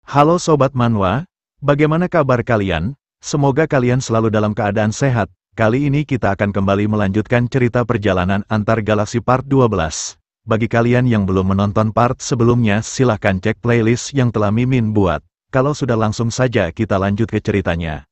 Halo Sobat Manhwa, bagaimana kabar kalian? Semoga kalian selalu dalam keadaan sehat. Kali ini kita akan kembali melanjutkan cerita perjalanan antar galaksi part 12. Bagi kalian yang belum menonton part sebelumnya, silahkan cek playlist yang telah Mimin buat. Kalau sudah, langsung saja kita lanjut ke ceritanya.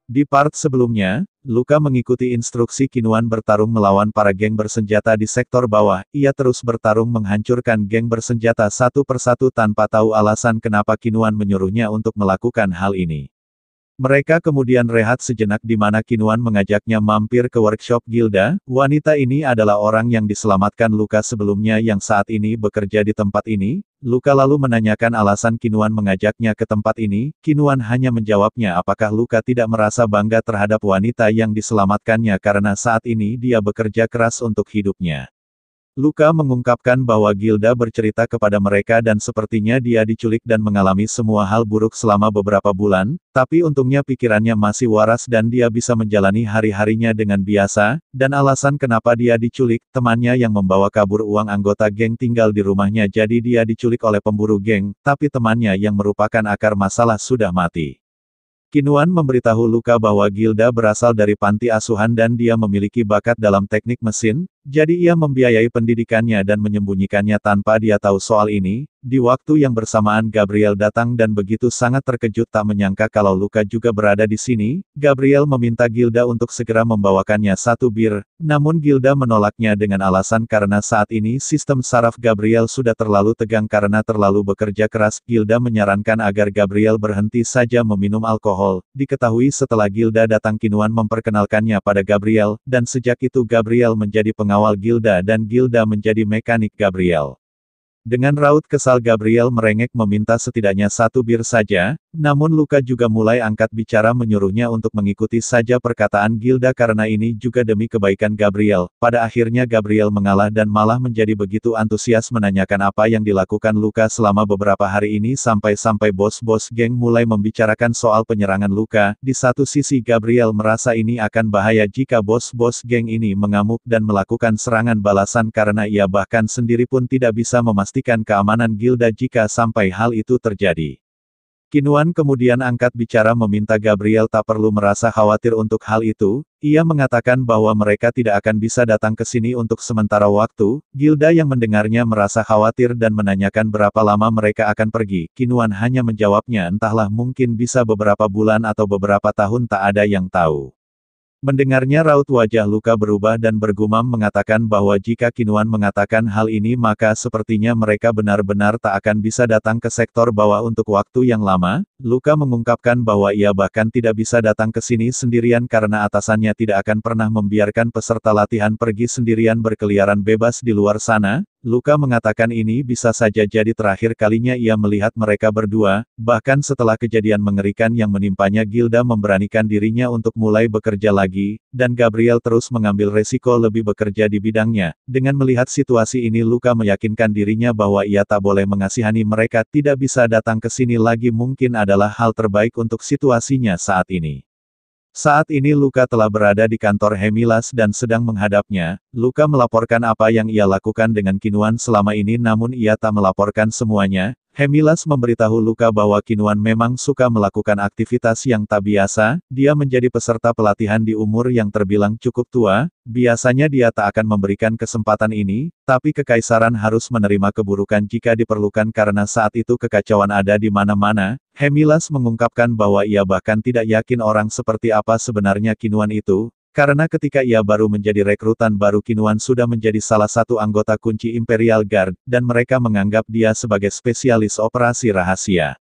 Di part sebelumnya, Luka mengikuti instruksi Kinuan bertarung melawan para geng bersenjata di sektor bawah. Ia terus bertarung menghancurkan geng bersenjata satu persatu tanpa tahu alasan kenapa Kinuan menyuruhnya untuk melakukan hal ini. Mereka kemudian rehat sejenak di mana Kinuan mengajaknya mampir ke workshop Gilda. Wanita ini adalah orang yang diselamatkan Luka sebelumnya yang saat ini bekerja di tempat ini. Luka lalu menanyakan alasan Kinuan mengajaknya ke tempat ini. Kinuan hanya menjawabnya apakah Luka tidak merasa bangga terhadap wanita yang diselamatkannya karena saat ini dia bekerja keras untuk hidupnya. Luka mengungkapkan bahwa Gilda bercerita kepada mereka dan sepertinya dia diculik dan mengalami semua hal buruk selama beberapa bulan, tapi untungnya pikirannya masih waras dan dia bisa menjalani hari-harinya dengan biasa, dan alasan kenapa dia diculik, temannya yang membawa kabur uang anggota geng tinggal di rumahnya jadi dia diculik oleh pemburu geng, tapi temannya yang merupakan akar masalah sudah mati. Kinuan memberitahu Luka bahwa Gilda berasal dari panti asuhan dan dia memiliki bakat dalam teknik mesin, jadi ia membiayai pendidikannya dan menyembunyikannya tanpa dia tahu soal ini. Di waktu yang bersamaan Gabriel datang dan begitu sangat terkejut tak menyangka kalau Luka juga berada di sini. Gabriel meminta Gilda untuk segera membawakannya satu bir, namun Gilda menolaknya dengan alasan karena saat ini sistem saraf Gabriel sudah terlalu tegang karena terlalu bekerja keras. Gilda menyarankan agar Gabriel berhenti saja meminum alkohol. Diketahui setelah Gilda datang Kinuan memperkenalkannya pada Gabriel, dan sejak itu Gabriel menjadi pengawal Gilda dan Gilda menjadi mekanik Gabriel. Dengan raut kesal Gabriel merengek meminta setidaknya satu bir saja, namun Luka juga mulai angkat bicara menyuruhnya untuk mengikuti saja perkataan Gilda karena ini juga demi kebaikan Gabriel. Pada akhirnya Gabriel mengalah dan malah menjadi begitu antusias menanyakan apa yang dilakukan Luka selama beberapa hari ini sampai-sampai bos-bos geng mulai membicarakan soal penyerangan Luka. Di satu sisi Gabriel merasa ini akan bahaya jika bos-bos geng ini mengamuk dan melakukan serangan balasan karena ia bahkan sendiri pun tidak bisa memastikan keamanan Gilda jika sampai hal itu terjadi. Kinuan kemudian angkat bicara meminta Gabriel tak perlu merasa khawatir untuk hal itu. Ia mengatakan bahwa mereka tidak akan bisa datang ke sini untuk sementara waktu. Gilda yang mendengarnya merasa khawatir dan menanyakan berapa lama mereka akan pergi. Kinuan hanya menjawabnya entahlah, mungkin bisa beberapa bulan atau beberapa tahun, tak ada yang tahu. Mendengarnya raut wajah Luka berubah dan bergumam mengatakan bahwa jika Kinuan mengatakan hal ini maka sepertinya mereka benar-benar tak akan bisa datang ke sektor bawah untuk waktu yang lama. Luka mengungkapkan bahwa ia bahkan tidak bisa datang ke sini sendirian karena atasannya tidak akan pernah membiarkan peserta latihan pergi sendirian berkeliaran bebas di luar sana. Luka mengatakan ini bisa saja jadi terakhir kalinya ia melihat mereka berdua, bahkan setelah kejadian mengerikan yang menimpanya Gilda memberanikan dirinya untuk mulai bekerja lagi, dan Gabriel terus mengambil resiko lebih bekerja di bidangnya. Dengan melihat situasi ini Luka meyakinkan dirinya bahwa ia tak boleh mengasihani mereka, tidak bisa datang ke sini lagi mungkin adalah hal terbaik untuk situasinya saat ini. Saat ini Luka telah berada di kantor Hemilas dan sedang menghadapnya. Luka melaporkan apa yang ia lakukan dengan Kinuan selama ini namun ia tak melaporkan semuanya. Hemilas memberitahu Luka bahwa Kinuan memang suka melakukan aktivitas yang tak biasa. Dia menjadi peserta pelatihan di umur yang terbilang cukup tua. Biasanya dia tak akan memberikan kesempatan ini, tapi kekaisaran harus menerima keburukan jika diperlukan karena saat itu kekacauan ada di mana-mana. Hemilas mengungkapkan bahwa ia bahkan tidak yakin orang seperti apa sebenarnya Kinuan itu, karena ketika ia baru menjadi rekrutan baru Kinuan sudah menjadi salah satu anggota kunci Imperial Guard, dan mereka menganggap dia sebagai spesialis operasi rahasia.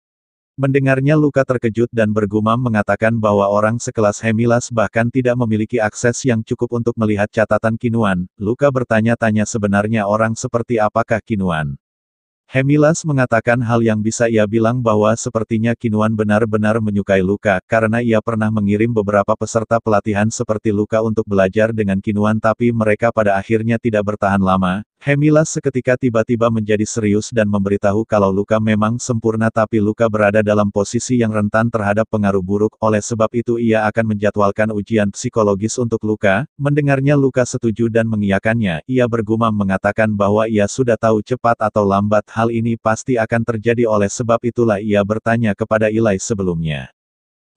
Mendengarnya Luka terkejut dan bergumam mengatakan bahwa orang sekelas Hemilas bahkan tidak memiliki akses yang cukup untuk melihat catatan Kinuan. Luka bertanya-tanya sebenarnya orang seperti apakah Kinuan. Hemilas mengatakan hal yang bisa ia bilang bahwa sepertinya Kinuan benar-benar menyukai Luka, karena ia pernah mengirim beberapa peserta pelatihan seperti Luka untuk belajar dengan Kinuan tapi mereka pada akhirnya tidak bertahan lama. Hemilas seketika tiba-tiba menjadi serius dan memberitahu kalau Luka memang sempurna tapi Luka berada dalam posisi yang rentan terhadap pengaruh buruk, oleh sebab itu ia akan menjadwalkan ujian psikologis untuk Luka. Mendengarnya Luka setuju dan mengiyakannya, ia bergumam mengatakan bahwa ia sudah tahu cepat atau lambat hal ini pasti akan terjadi, oleh sebab itulah ia bertanya kepada Ilai sebelumnya.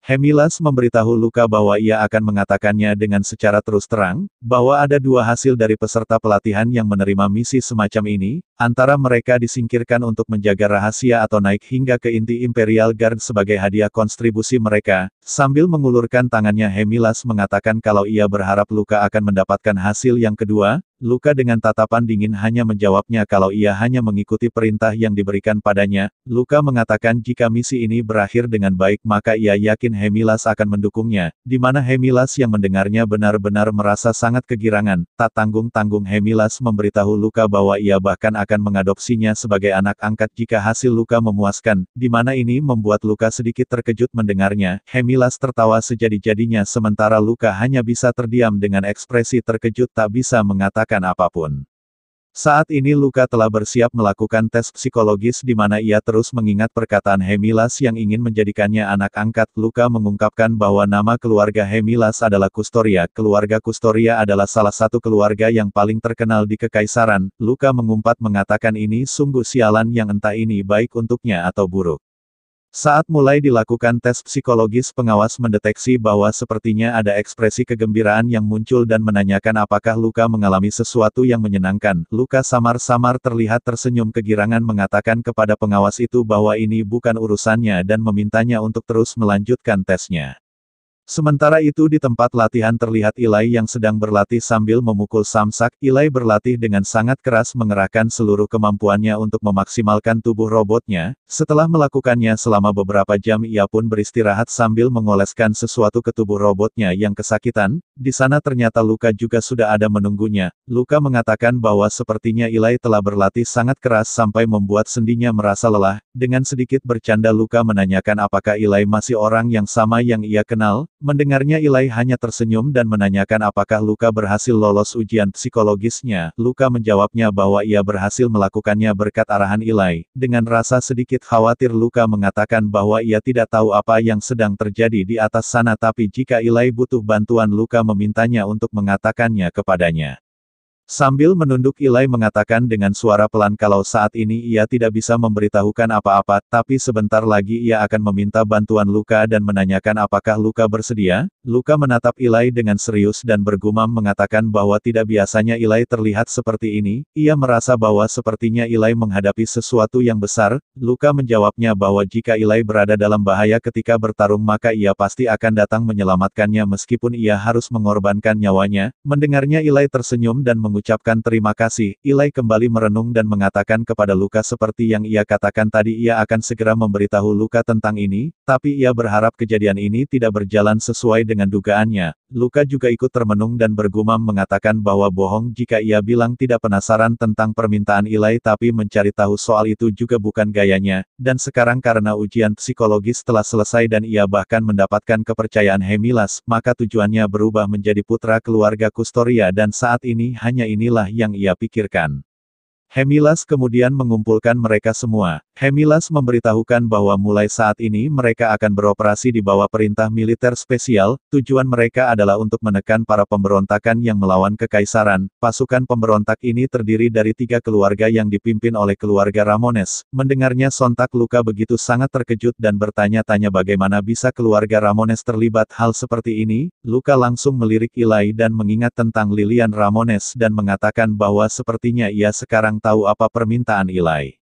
Hemilas memberitahu Luka bahwa ia akan mengatakannya dengan secara terus terang, bahwa ada dua hasil dari peserta pelatihan yang menerima misi semacam ini, antara mereka disingkirkan untuk menjaga rahasia atau naik hingga ke inti Imperial Guard sebagai hadiah kontribusi mereka. Sambil mengulurkan tangannya Hemilas mengatakan kalau ia berharap Luka akan mendapatkan hasil yang kedua. Luka dengan tatapan dingin hanya menjawabnya kalau ia hanya mengikuti perintah yang diberikan padanya. Luka mengatakan jika misi ini berakhir dengan baik maka ia yakin Hemilas akan mendukungnya, di mana Hemilas yang mendengarnya benar-benar merasa sangat kegirangan. Tak tanggung-tanggung Hemilas memberitahu Luka bahwa ia bahkan akan mengadopsinya sebagai anak angkat jika hasil Luka memuaskan, di mana ini membuat Luka sedikit terkejut mendengarnya. Hemilas tertawa sejadi-jadinya sementara Luka hanya bisa terdiam dengan ekspresi terkejut tak bisa mengatakan apapun. Saat ini Luka telah bersiap melakukan tes psikologis di mana ia terus mengingat perkataan Hemilas yang ingin menjadikannya anak angkat. Luka mengungkapkan bahwa nama keluarga Hemilas adalah Kustoria. Keluarga Kustoria adalah salah satu keluarga yang paling terkenal di Kekaisaran. Luka mengumpat mengatakan ini sungguh sialan yang entah ini baik untuknya atau buruk. Saat mulai dilakukan tes psikologis pengawas mendeteksi bahwa sepertinya ada ekspresi kegembiraan yang muncul dan menanyakan apakah Luka mengalami sesuatu yang menyenangkan. Luka samar-samar terlihat tersenyum kegirangan mengatakan kepada pengawas itu bahwa ini bukan urusannya dan memintanya untuk terus melanjutkan tesnya. Sementara itu di tempat latihan terlihat Ilai yang sedang berlatih sambil memukul samsak. Ilai berlatih dengan sangat keras mengerahkan seluruh kemampuannya untuk memaksimalkan tubuh robotnya. Setelah melakukannya selama beberapa jam ia pun beristirahat sambil mengoleskan sesuatu ke tubuh robotnya yang kesakitan. Di sana ternyata Luka juga sudah ada menunggunya. Luka mengatakan bahwa sepertinya Ilai telah berlatih sangat keras sampai membuat sendinya merasa lelah. Dengan sedikit bercanda Luka menanyakan apakah Ilai masih orang yang sama yang ia kenal. Mendengarnya Ilai hanya tersenyum dan menanyakan apakah Luka berhasil lolos ujian psikologisnya. Luka menjawabnya bahwa ia berhasil melakukannya berkat arahan Ilai. Dengan rasa sedikit khawatir Luka mengatakan bahwa ia tidak tahu apa yang sedang terjadi di atas sana tapi jika Ilai butuh bantuan Luka memintanya untuk mengatakannya kepadanya. Sambil menunduk Ilai mengatakan dengan suara pelan kalau saat ini ia tidak bisa memberitahukan apa-apa, tapi sebentar lagi ia akan meminta bantuan Luka dan menanyakan apakah Luka bersedia. Luka menatap Ilai dengan serius dan bergumam mengatakan bahwa tidak biasanya Ilai terlihat seperti ini. Ia merasa bahwa sepertinya Ilai menghadapi sesuatu yang besar. Luka menjawabnya bahwa jika Ilai berada dalam bahaya ketika bertarung maka ia pasti akan datang menyelamatkannya meskipun ia harus mengorbankan nyawanya. Mendengarnya Ilai tersenyum dan mengucapkan terima kasih. Ilai kembali merenung dan mengatakan kepada Luka seperti yang ia katakan tadi ia akan segera memberitahu Luka tentang ini, tapi ia berharap kejadian ini tidak berjalan sesuai dengan dugaannya. Luka juga ikut termenung dan bergumam mengatakan bahwa bohong jika ia bilang tidak penasaran tentang permintaan Ilai tapi mencari tahu soal itu juga bukan gayanya, dan sekarang karena ujian psikologis telah selesai dan ia bahkan mendapatkan kepercayaan Hemilas, maka tujuannya berubah menjadi putra keluarga Kustoria dan saat ini hanya inilah yang ia pikirkan. Hemilas kemudian mengumpulkan mereka semua. Hemilas memberitahukan bahwa mulai saat ini mereka akan beroperasi di bawah perintah militer spesial. Tujuan mereka adalah untuk menekan para pemberontakan yang melawan kekaisaran. Pasukan pemberontak ini terdiri dari 3 keluarga yang dipimpin oleh keluarga Ramones. Mendengarnya sontak Luka begitu sangat terkejut dan bertanya-tanya bagaimana bisa keluarga Ramones terlibat hal seperti ini. Luka langsung melirik Ilai dan mengingat tentang Lilian Ramones dan mengatakan bahwa sepertinya ia sekarang tahu apa permintaan Ilai.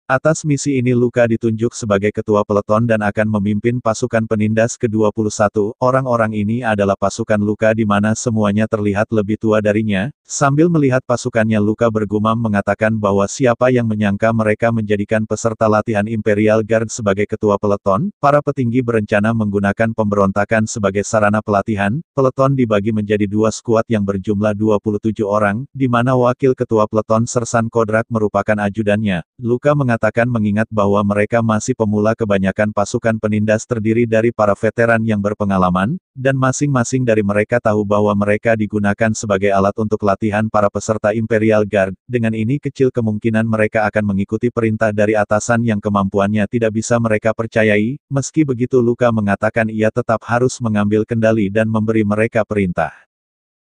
Atas misi ini Luka ditunjuk sebagai ketua peleton dan akan memimpin pasukan penindas ke-21. Orang-orang ini adalah pasukan Luka di mana semuanya terlihat lebih tua darinya. Sambil melihat pasukannya Luka bergumam mengatakan bahwa siapa yang menyangka mereka menjadikan peserta latihan Imperial Guard sebagai ketua peleton. Para petinggi berencana menggunakan pemberontakan sebagai sarana pelatihan. Peleton dibagi menjadi dua skuad yang berjumlah 27 orang, di mana wakil ketua peleton Sersan Kodrak merupakan ajudannya. Luka mengatakan mengingat bahwa mereka masih pemula, kebanyakan pasukan penindas terdiri dari para veteran yang berpengalaman, dan masing-masing dari mereka tahu bahwa mereka digunakan sebagai alat untuk latihan para peserta Imperial Guard. Dengan ini kecil kemungkinan mereka akan mengikuti perintah dari atasan yang kemampuannya tidak bisa mereka percayai. Meski begitu Luka mengatakan ia tetap harus mengambil kendali dan memberi mereka perintah.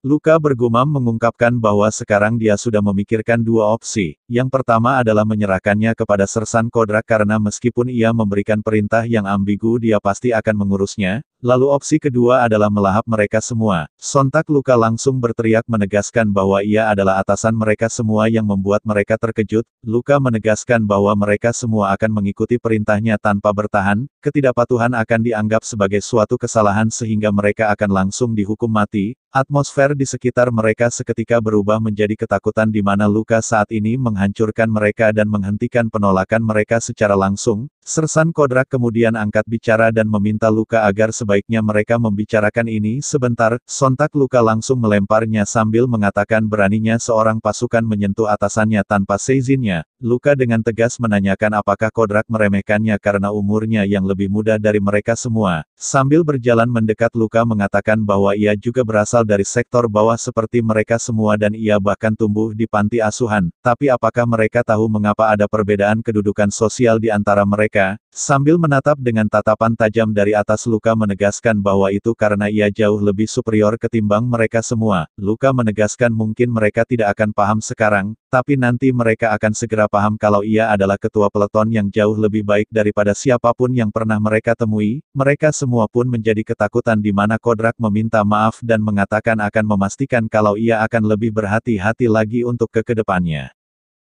Luka bergumam mengungkapkan bahwa sekarang dia sudah memikirkan dua opsi. Yang pertama adalah menyerahkannya kepada Sersan Kodrak karena meskipun ia memberikan perintah yang ambigu dia pasti akan mengurusnya. Lalu opsi kedua adalah melahap mereka semua. Sontak Luka langsung berteriak menegaskan bahwa ia adalah atasan mereka semua yang membuat mereka terkejut. Luka menegaskan bahwa mereka semua akan mengikuti perintahnya tanpa bertahan. Ketidakpatuhan akan dianggap sebagai suatu kesalahan sehingga mereka akan langsung dihukum mati. Atmosfer di sekitar mereka seketika berubah menjadi ketakutan di mana Luka saat ini menghancurkan mereka dan menghentikan penolakan mereka secara langsung. Sersan Kodrak kemudian angkat bicara dan meminta Luka agar sebaiknya mereka membicarakan ini sebentar. Sontak Luka langsung melemparnya sambil mengatakan beraninya seorang pasukan menyentuh atasannya tanpa seizinnya. Luka dengan tegas menanyakan apakah Kodrak meremehkannya karena umurnya yang lebih muda dari mereka semua. Sambil berjalan mendekat Luka mengatakan bahwa ia juga berasal dari sektor bawah seperti mereka semua dan ia bahkan tumbuh di panti asuhan. Tapi apakah mereka tahu mengapa ada perbedaan kedudukan sosial di antara mereka? Sambil menatap dengan tatapan tajam dari atas Luka menegaskan bahwa itu karena ia jauh lebih superior ketimbang mereka semua. Luka menegaskan mungkin mereka tidak akan paham sekarang, tapi nanti mereka akan segera paham kalau ia adalah ketua peleton yang jauh lebih baik daripada siapapun yang pernah mereka temui. Mereka semua pun menjadi ketakutan di mana Kodrak meminta maaf dan mengatakan akan memastikan kalau ia akan lebih berhati-hati lagi untuk kedepannya.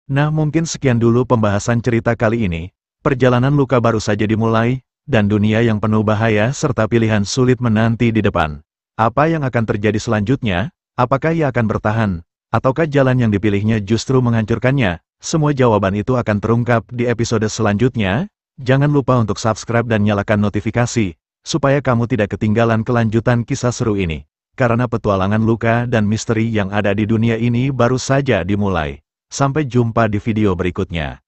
Nah, mungkin sekian dulu pembahasan cerita kali ini. Perjalanan Luka baru saja dimulai, dan dunia yang penuh bahaya serta pilihan sulit menanti di depan. Apa yang akan terjadi selanjutnya? Apakah ia akan bertahan? Ataukah jalan yang dipilihnya justru menghancurkannya? Semua jawaban itu akan terungkap di episode selanjutnya. Jangan lupa untuk subscribe dan nyalakan notifikasi, supaya kamu tidak ketinggalan kelanjutan kisah seru ini. Karena petualangan Luka dan misteri yang ada di dunia ini baru saja dimulai. Sampai jumpa di video berikutnya.